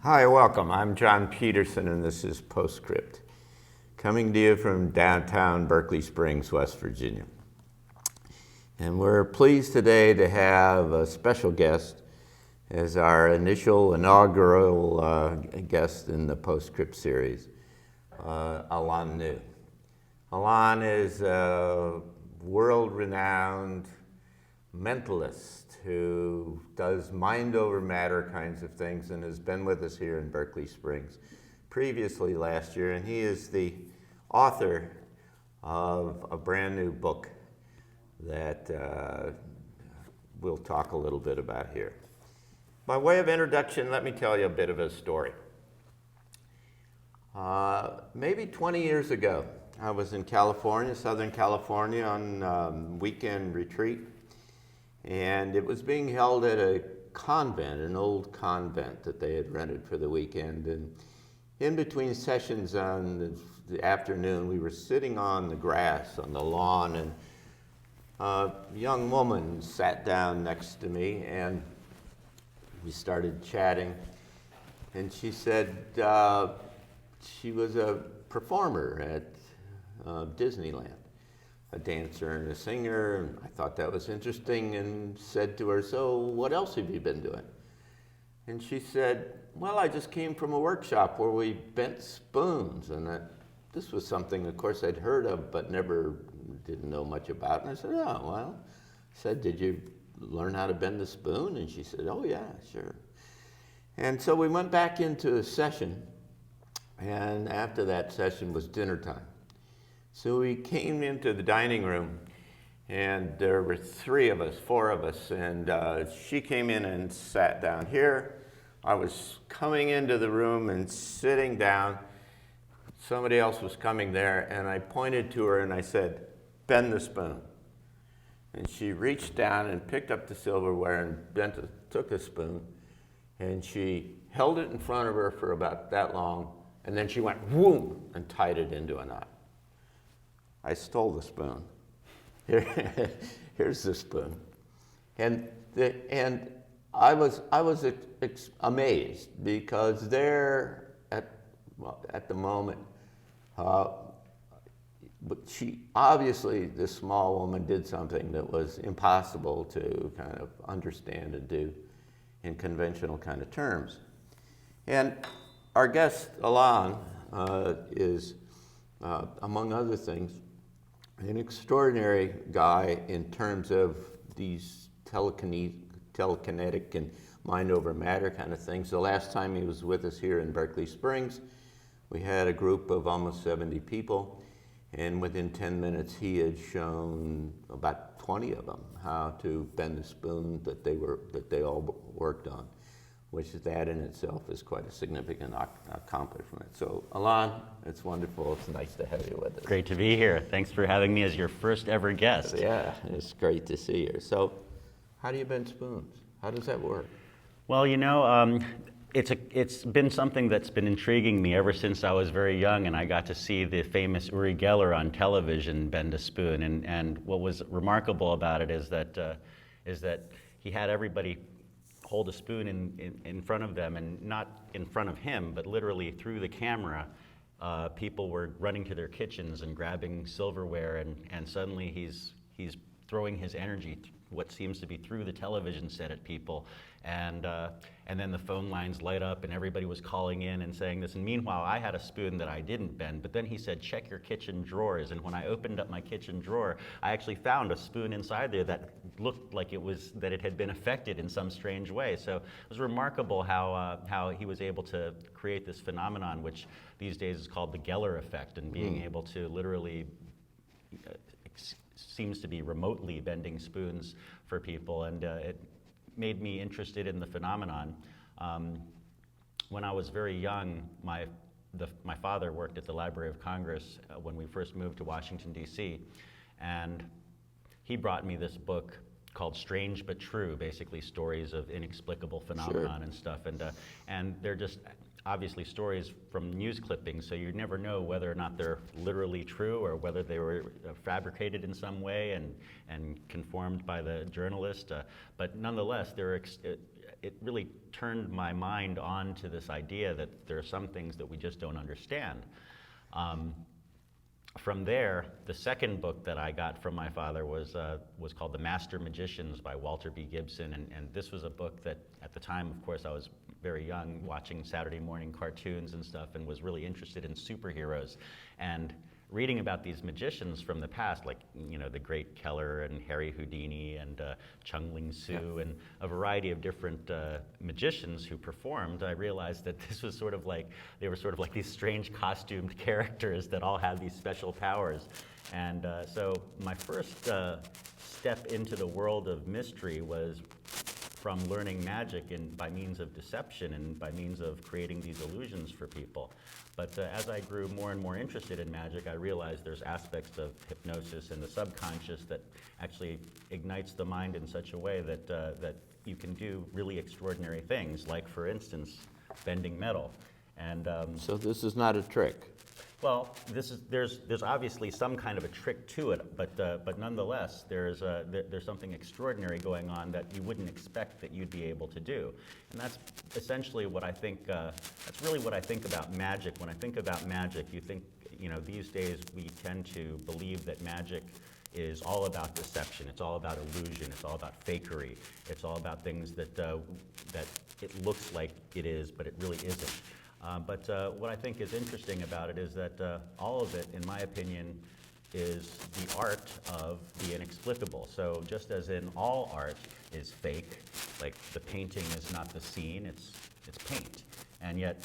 Hi, welcome. I'm John Petersen, and this is Postscript, coming to you from downtown Berkeley Springs, West Virginia. And we're pleased today to have a special guest as our inaugural guest in the Postscript series, Alain Nu. Alain is a world-renowned mentalist who does mind over matter kinds of things and has been with us here in Berkeley Springs previously last year, and he is the author of a brand new book that we'll talk a little bit about here. By way of introduction, let me tell you a bit of a story. Maybe 20 years ago, I was in California, Southern California, on weekend retreat. And it was being held at a convent, an old convent that they had rented for the weekend. And in between sessions on the afternoon, we were sitting on the grass on the lawn, and a young woman sat down next to me, and we started chatting. And she said she was a performer at Disneyland, a dancer and a singer, and I thought that was interesting and said to her, "So what else have you been doing?" And she said, "Well, I just came from a workshop where we bent spoons." And this was something, of course, I'd heard of but didn't know much about. And I said, "Oh, well," I said, "Did you learn how to bend the spoon?" And she said, "Oh, yeah, sure." And so we went back into a session, and after that session was dinner time. So we came into the dining room, and there were four of us, and she came in and sat down here. I was coming into the room and sitting down. Somebody else was coming there, and I pointed to her and I said, "Bend the spoon." And she reached down and picked up the silverware and took the spoon, and she held it in front of her for about that long, and then she went whoom and tied it into a knot. I stole the spoon. Here's the spoon. And I was amazed, because there at the moment, this small woman did something that was impossible to kind of understand and do in conventional kind of terms. And our guest, Alain, is, among other things, an extraordinary guy in terms of these telekinetic and mind over matter kind of things. The last time he was with us here in Berkeley Springs, we had a group of almost 70 people, and within 10 minutes he had shown about 20 of them how to bend the spoon that they all worked on, which that in itself is quite a significant accomplishment. So, Alain, it's wonderful. It's nice to have you with us. Great to be here. Thanks for having me as your first ever guest. Yeah, it's great to see you. So, how do you bend spoons? How does that work? Well, it's been something that's been intriguing me ever since I was very young, and I got to see the famous Uri Geller on television bend a spoon. And what was remarkable about it is that he had everybody hold a spoon in front of them, and not in front of him, but literally through the camera. People were running to their kitchens and grabbing silverware, and suddenly he's throwing his energy, what seems to be through the television set, at people, and then the phone lines light up, and everybody was calling in and saying this. And meanwhile, I had a spoon that I didn't bend, but then he said, "Check your kitchen drawers." And when I opened up my kitchen drawer, I actually found a spoon inside there that looked like that it had been affected in some strange way. So it was remarkable how he was able to create this phenomenon, which these days is called the Geller effect, and being able to literally seems to be remotely bending spoons for people, and it made me interested in the phenomenon. When I was very young, my father worked at the Library of Congress when we first moved to Washington, D.C., and he brought me this book called Strange But True, basically stories of inexplicable phenomenon. Sure. And stuff, and they're just obviously stories from news clippings, so you never know whether or not they're literally true or whether they were fabricated in some way and conformed by the journalist. But nonetheless, they're it really turned my mind on to this idea that there are some things that we just don't understand. From there, the second book that I got from my father was called The Master Magicians by Walter B. Gibson, and this was a book that, at the time, of course, I was very young, watching Saturday morning cartoons and stuff, and was really interested in superheroes. And reading about these magicians from the past, like, you know, the Great Keller and Harry Houdini and Chung Ling Soo, and a variety of different magicians who performed, I realized that this was sort of like, they were sort of like these strange costumed characters that all had these special powers. And so my first step into the world of mystery was from learning magic by means of deception and by means of creating these illusions for people. But as I grew more and more interested in magic, I realized there's aspects of hypnosis and the subconscious that actually ignites the mind in such a way that, that you can do really extraordinary things, like, for instance, bending metal. And So this is not a trick. well, there's obviously some kind of a trick to it, but nonetheless, there's something extraordinary going on that you wouldn't expect that you'd be able to do, and that's essentially what I think. That's really what I think about magic. When I think about magic, you know, these days we tend to believe that magic is all about deception. It's all about illusion. It's all about fakery. It's all about things that that it looks like it is, but it really isn't. But what I think is interesting about it is that all of it, in my opinion, is the art of the inexplicable. So just as in all art is fake, like the painting is not the scene, it's paint. And yet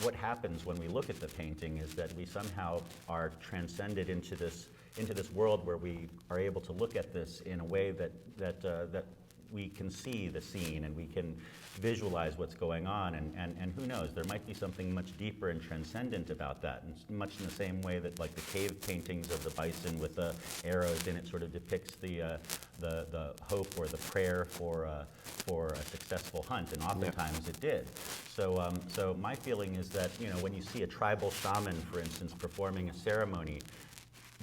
what happens when we look at the painting is that we somehow are transcended into this world where we are able to look at this in a way that we can see the scene and we can visualize what's going on, and who knows, there might be something much deeper and transcendent about that, and much in the same way that, like, the cave paintings of the bison with the arrows in it sort of depicts the hope or the prayer for a successful hunt, and oftentimes it did. So, so my feeling is that, you know, when you see a tribal shaman, for instance, performing a ceremony,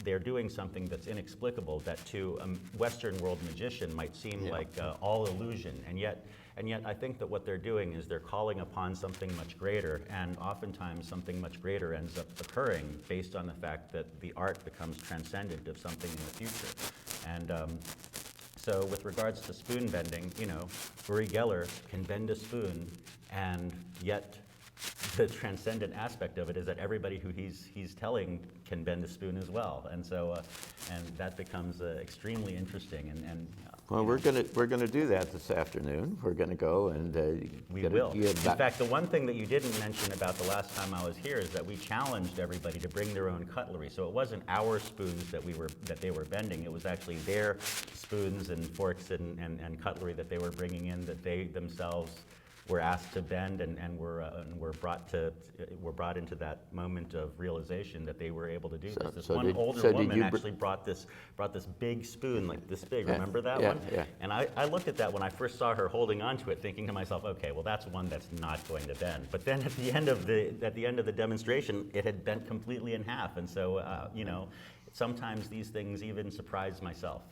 they're doing something that's inexplicable, that to a Western world magician might seem like all illusion, and yet I think that what they're doing is they're calling upon something much greater, and oftentimes something much greater ends up occurring based on the fact that the art becomes transcendent of something in the future. And so with regards to spoon bending, you know, Uri Geller can bend a spoon, and yet the transcendent aspect of it is that everybody who he's telling can bend a spoon as well, and so and that becomes extremely interesting. And Well, we're gonna do that this afternoon. We're gonna go and we will. In fact, the one thing that you didn't mention about the last time I was here is that we challenged everybody to bring their own cutlery. So it wasn't our spoons that they were bending. It was actually their spoons and forks and cutlery that they were bringing in, that they themselves were asked to bend, and were brought into that moment of realization that they were able to do this. This one older woman actually brought this big spoon, like this big. Remember that one? Yeah. And I looked at that when I first saw her holding onto it, thinking to myself, okay, well, that's one that's not going to bend. But then at the end of the demonstration, it had bent completely in half. And so you know, sometimes these things even surprise myself.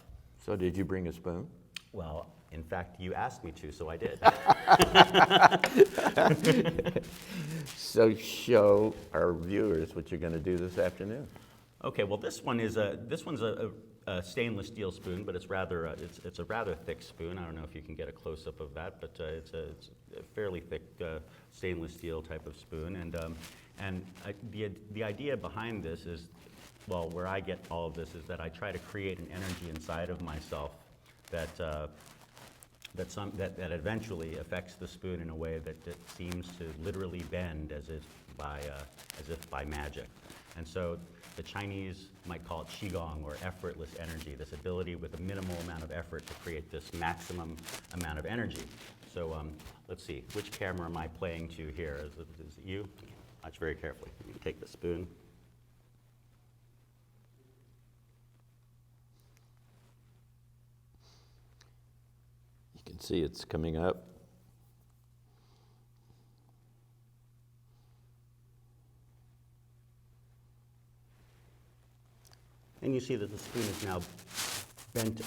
So did you bring a spoon? Well, in fact, you asked me to, so I did. So show our viewers what you're going to do this afternoon. Okay, well, this one's a stainless steel spoon, but it's a rather thick spoon. I don't know if you can get a close up of that, but it's a fairly thick stainless steel type of spoon. And the idea behind this is, well, where I get all of this is that I try to create an energy inside of myself that eventually affects the spoon in a way that it seems to literally bend as if by magic. And so the Chinese might call it qigong, or effortless energy, this ability with a minimal amount of effort to create this maximum amount of energy. So let's see, which camera am I playing to here? Is it you? Watch very carefully. Let me take the spoon. You can see it's coming up. And you see that the spoon is now bent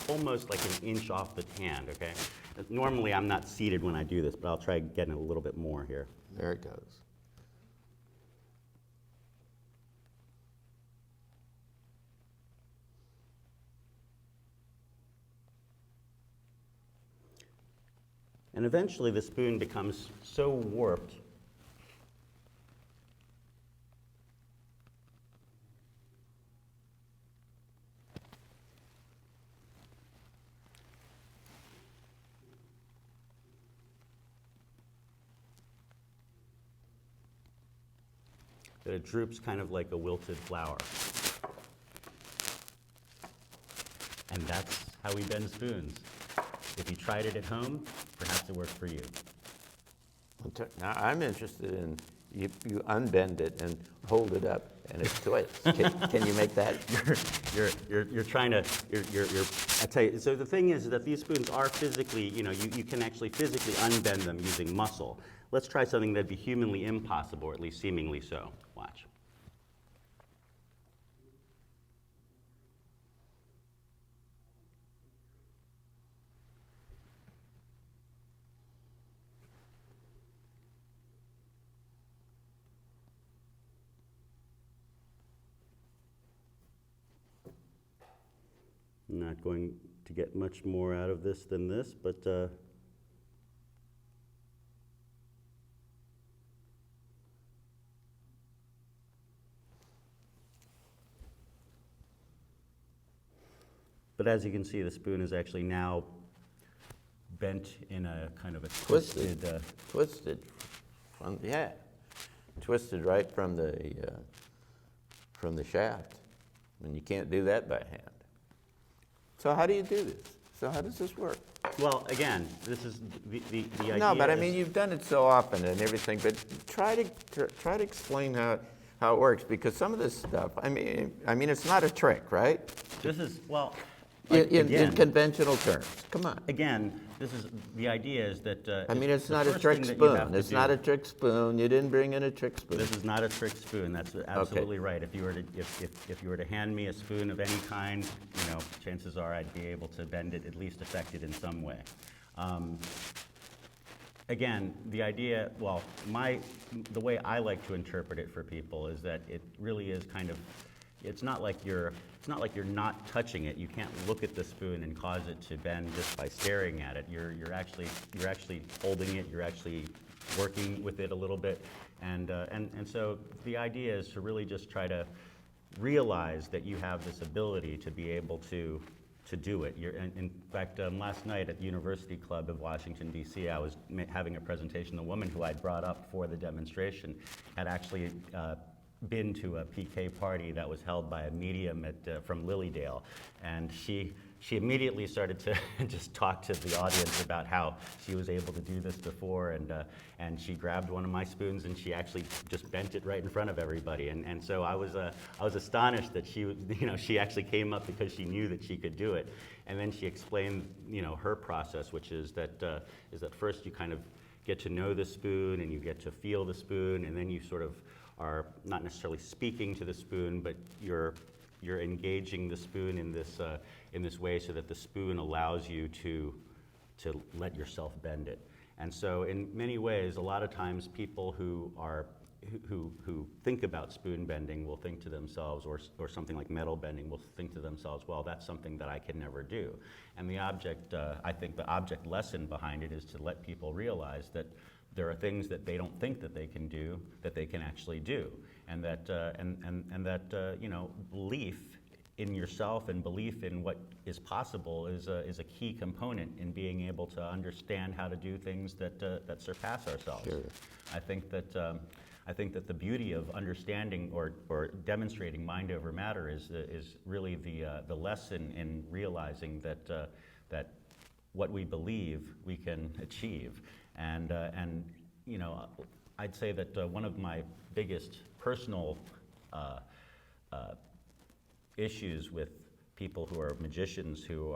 almost like an inch off the hand, okay? Normally I'm not seated when I do this, but I'll try getting a little bit more here. There it goes. And eventually the spoon becomes so warped that it droops kind of like a wilted flower. And that's how we bend spoons. If you tried it at home, perhaps it worked for you. Now I'm interested in you unbend it and hold it up and it twists. Can you make that? You're trying to, I tell you, so the thing is that these spoons are physically, you can actually physically unbend them using muscle. Let's try something that'd be humanly impossible, or at least seemingly so. Watch. I'm not going to get much more out of this than this, but as you can see, the spoon is actually now bent in a kind of a twisted. Twisted. Twisted right from the shaft. And you can't do that by hand. So how do you do this? So how does this work? Well, again, this is the idea. No, but I mean, you've done it so often and everything, but try to explain how it works, because some of this stuff, I mean, it's not a trick, right? This is, well, in conventional terms. Come on. Again, this is, the idea is that it's not a trick spoon. It's not a trick spoon. You didn't bring in a trick spoon. This is not a trick spoon. That's absolutely right. If you were to hand me a spoon of any kind, chances are I'd be able to bend it, at least affect it in some way. Again, the idea, well, the way I like to interpret it for people is that it really is kind of, it's not like you're not touching it. You can't look at the spoon and cause it to bend just by staring at it. You're actually holding it. You're actually working with it a little bit, and so the idea is to really just try to realize that you have this ability to be able to do it. In fact, last night at the University Club of Washington, D.C., I was having a presentation. The woman who I'd brought up for the demonstration had actually been to a PK party that was held by a medium from Lilydale, and she immediately started to just talk to the audience about how she was able to do this before, and she grabbed one of my spoons and she actually just bent it right in front of everybody, and so I was astonished that she actually came up because she knew that she could do it, and then she explained her process, which is that first you kind of get to know the spoon and you get to feel the spoon, and then you sort of are not necessarily speaking to the spoon, but you're engaging the spoon in this way so that the spoon allows you to let yourself bend it. And so in many ways, a lot of times people who think about spoon bending will think to themselves, or something like metal bending will think to themselves, well, that's something that I can never do. And I think the object lesson behind it is to let people realize that there are things that they don't think that they can do that they can actually do, and that belief in yourself and belief in what is possible is a key component in being able to understand how to do things that surpass ourselves. Sure. I think that the beauty of understanding or demonstrating mind over matter is really the lesson in realizing that what we believe we can achieve. And I'd say that one of my biggest personal issues with people who are magicians who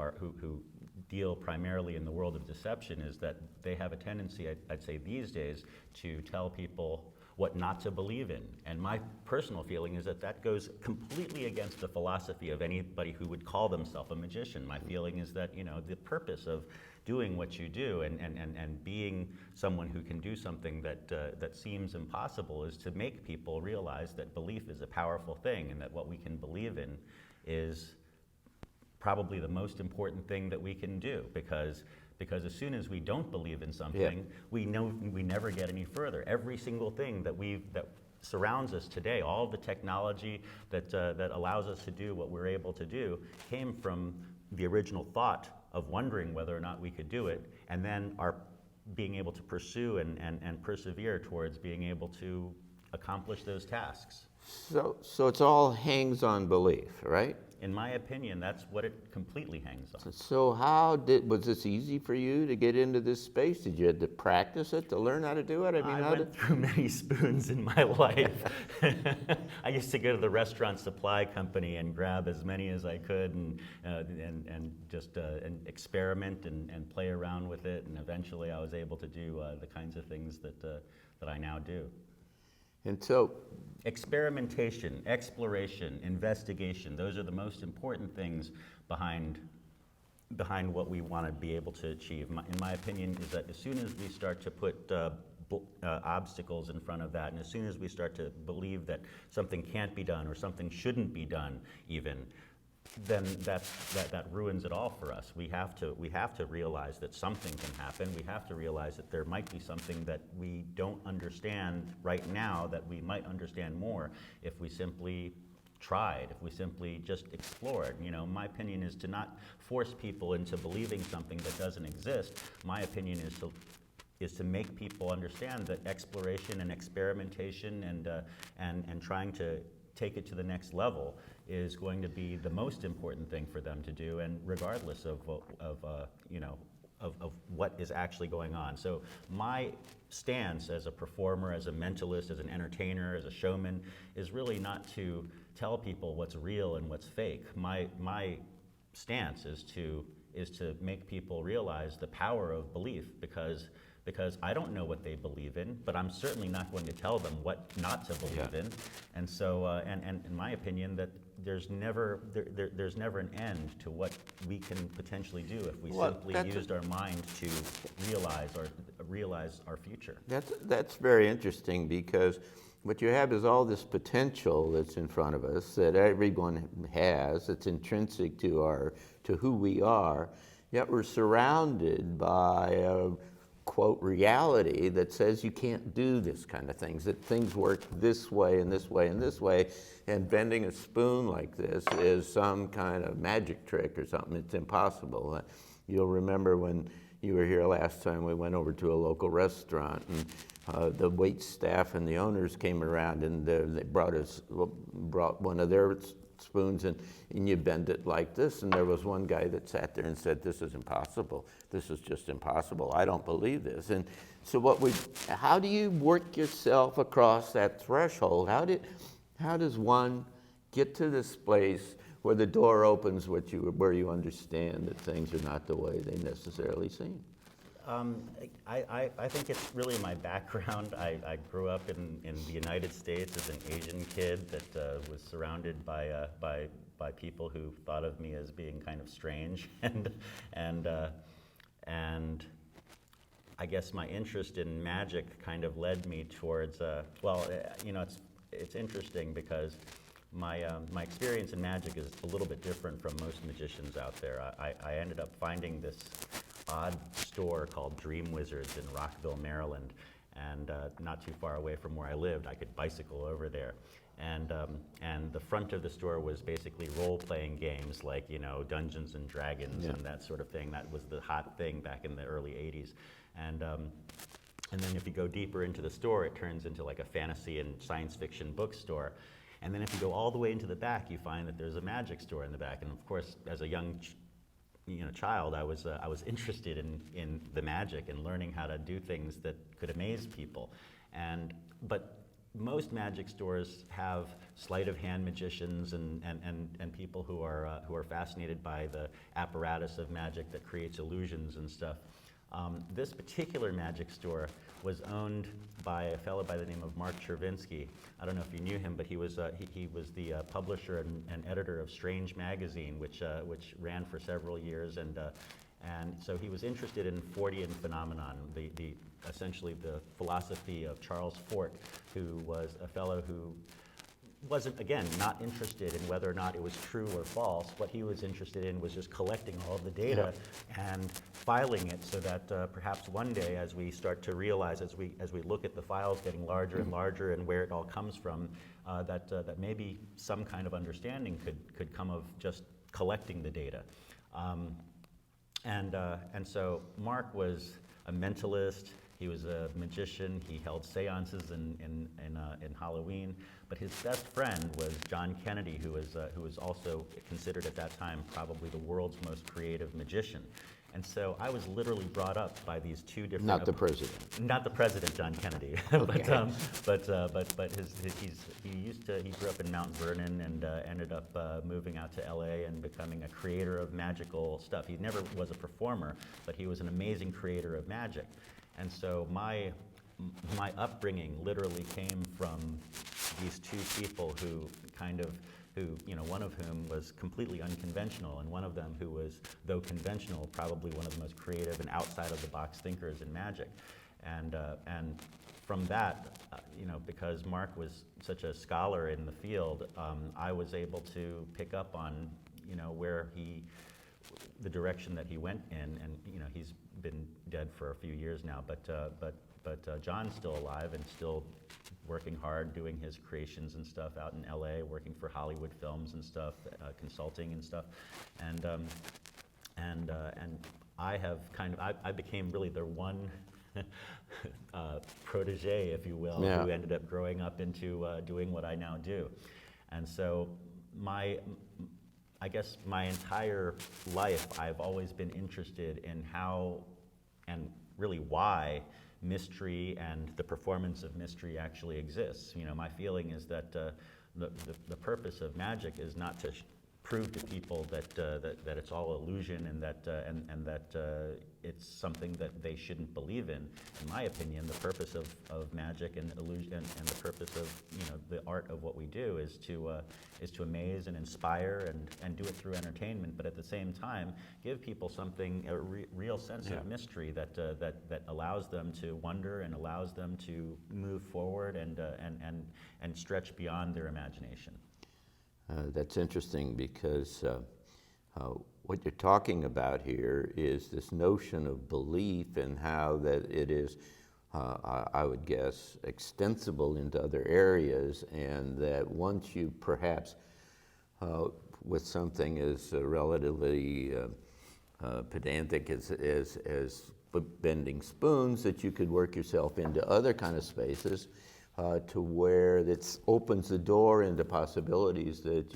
deal primarily in the world of deception is that they have a tendency, I'd say these days, to tell people, what not to believe in. And my personal feeling is that that goes completely against the philosophy of anybody who would call themselves a magician. My feeling is that, you know, the purpose of doing what you do and being someone who can do something that seems impossible is to make people realize that belief is a powerful thing, and that what we can believe in is probably the most important thing that we can do, because as soon as we don't believe in something, we know we never get any further. Every single thing that surrounds us today, all the technology that allows us to do what we're able to do, came from the original thought of wondering whether or not we could do it, and then our being able to pursue and persevere towards being able to accomplish those tasks. So it's all hangs on belief, right? In my opinion, that's what it completely hangs on. So was this easy for you to get into this space? Did you have to practice it to learn how to do it? I went through many spoons in my life. I used to go to the restaurant supply company and grab as many as I could, and just experiment and play around with it. And eventually, I was able to do the kinds of things that I now do. And so, experimentation, exploration, investigation, those are the most important things behind what we want to be able to achieve. In my opinion, is that as soon as we start to put obstacles in front of that, and as soon as we start to believe that something can't be done or something shouldn't be done even, then that ruins it all for us. We have to realize that something can happen. We have to realize that there might be something that we don't understand right now that we might understand more if we simply tried, if we simply just explored. You know, my opinion is to not force people into believing something that doesn't exist. My opinion is to make people understand that exploration and experimentation and trying to take it to the next level is going to be the most important thing for them to do, and regardless of what is actually going on. So my stance as a performer, as a mentalist, as an entertainer, as a showman, is really not to tell people what's real and what's fake. My stance is to make people realize the power of belief, because I don't know what they believe in, but I'm certainly not going to tell them what not to believe in. And so, and in my opinion, that there's never an end to what we can potentially do if we simply used our mind to realize our future. That's very interesting, because what you have is all this potential that's in front of us that everyone has. It's intrinsic to who we are. Yet we're surrounded by quote, reality that says you can't do this kind of things, that things work this way and this way and this way, and bending a spoon like this is some kind of magic trick or something. It's impossible. You'll remember when you were here last time, we went over to a local restaurant, and the wait staff and the owners came around, and they brought one of their spoons, and you bend it like this, and there was one guy that sat there and said, "This is impossible. This is just impossible. I don't believe this." And so how do you work yourself across that threshold? How does one get to this place where the door opens where you understand that things are not the way they necessarily seem? I think it's really my background. I grew up in the United States as an Asian kid that was surrounded by people who thought of me as being kind of strange, and I guess my interest in magic kind of led me towards it's interesting because my experience in magic is a little bit different from most magicians out there. I ended up finding this odd store called Dream Wizards in Rockville, Maryland, and not too far away from where I lived. I could bicycle over there, and the front of the store was basically role-playing games like Dungeons and Dragons and that sort of thing. That was the hot thing back in the early '80s, and then if you go deeper into the store, it turns into like a fantasy and science fiction bookstore. And then if you go all the way into the back, you find that there's a magic store in the back. And of course, as a young child, I was interested in the magic and learning how to do things that could amaze people. But most magic stores have sleight of hand magicians and people who are fascinated by the apparatus of magic that creates illusions and stuff. This particular magic store was owned by a fellow by the name of Mark Chervinsky. I don't know if you knew him, but he was the publisher and editor of Strange Magazine, which ran for several years, and so he was interested in Fortean phenomenon, essentially the philosophy of Charles Fort, who was a fellow who wasn't, again, not interested in whether or not it was true or false. What he was interested in was just collecting all of the data and filing it so that perhaps one day, as we start to realize, as we look at the files getting larger and larger and where it all comes from, that maybe some kind of understanding could come of just collecting the data. And so Mark was a mentalist. He was a magician. He held seances in Halloween. But his best friend was John Kennedy, who was also considered at that time probably the world's most creative magician. And so I was literally brought up by these two different. Not the president. Not the president, John Kennedy. Okay. but he grew up in Mount Vernon and ended up moving out to L.A. and becoming a creator of magical stuff. He never was a performer, but he was an amazing creator of magic. And so my upbringing literally came from these two people who one of whom was completely unconventional, and one of them who was, though conventional, probably one of the most creative and outside of the box thinkers in magic. And from that, because Mark was such a scholar in the field, I was able to pick up on, where the direction that he went in, and he's been dead for a few years now, but John's still alive and still working hard, doing his creations and stuff out in LA, working for Hollywood films and stuff, consulting and stuff, and I have I became really the one protege, if you will, who ended up growing up into doing what I now do, and so I guess my entire life, I've always been interested in how and really why mystery and the performance of mystery actually exists. My feeling is that the purpose of magic is not to prove to people that it's all illusion and that it's something that they shouldn't believe in. In my opinion, the purpose of magic and illusion and the purpose of the art of what we do is to amaze and inspire and do it through entertainment, but at the same time give people something, a real sense of mystery that allows them to wonder and allows them to move forward and stretch beyond their imagination. That's interesting because what you're talking about here is this notion of belief and how that it is, I would guess, extensible into other areas, and that once you perhaps, with something as relatively pedantic as bending spoons, that you could work yourself into other kind of spaces to where it opens the door into possibilities that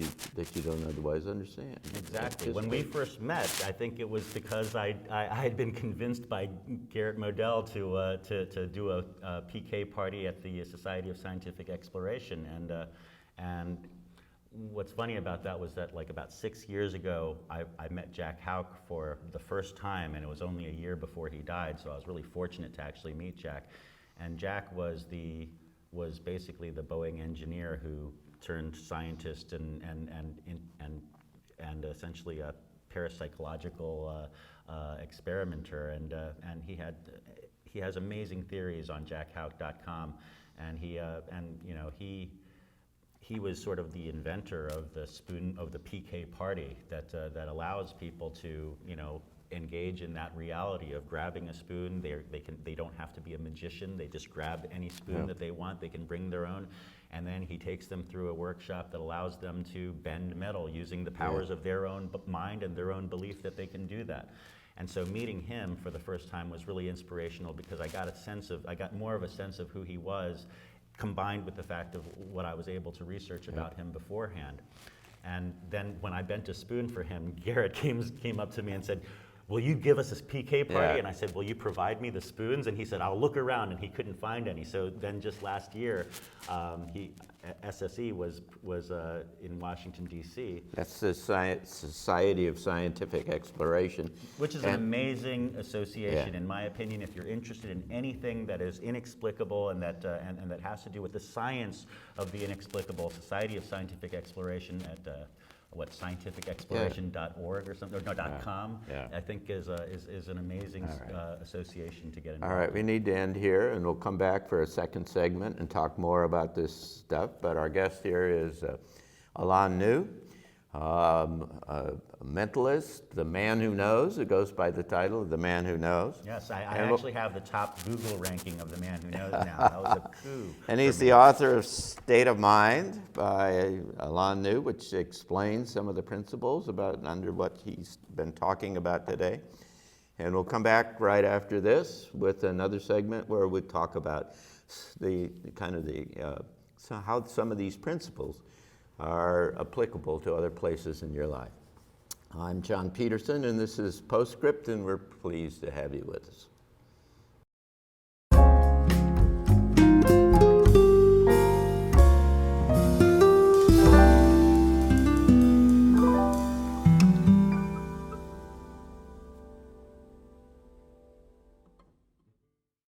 you don't otherwise understand. Exactly. When we first met, I think it was because I had been convinced by Garrett Modell to do a PK party at the Society of Scientific Exploration, and what's funny about that was that about 6 years ago, I met Jack Houck for the first time, and it was only a year before he died, so I was really fortunate to actually meet Jack. And Jack was basically the Boeing engineer who turned scientist and essentially a parapsychological experimenter, and he has amazing theories on jackhouck.com, and he was sort of the inventor of the PK party that allows people to engage in that reality of grabbing a spoon. They don't have to be a magician. They just grab any spoon that they want. They can bring their own, and then he takes them through a workshop that allows them to bend metal using the powers of their own mind and their own belief that they can do that. And so meeting him for the first time was really inspirational because I got more of a sense of who he was, combined with the fact of what I was able to research about him beforehand. And then when I bent a spoon for him, Garrett came up to me and said, will you give us this PK party? Yeah. And I said, will you provide me the spoons? And he said, I'll look around, and he couldn't find any. So then just last year, SSE was in Washington, D.C. That's the Society of Scientific Exploration. Which is an amazing association, in my opinion, if you're interested in anything that is inexplicable and that has to do with the science of the inexplicable. Society of Scientific Exploration at scientificexploration.org or something, or no, .com, Yeah. I think is an amazing association to get involved. All right, we need to end here, and we'll come back for a second segment and talk more about this stuff. But our guest here is Alain Nu, a mentalist, the man who knows. It goes by the title of The Man Who Knows. Yes, I actually have the top Google ranking of The Man Who Knows now. That was a coup. And he's the author of State of Mind by Alain Nu, which explains some of the principles under what he's been talking about today. And we'll come back right after this with another segment where we talk about how some of these principles are applicable to other places in your life. I'm John Petersen, and this is Postscript, and we're pleased to have you with us.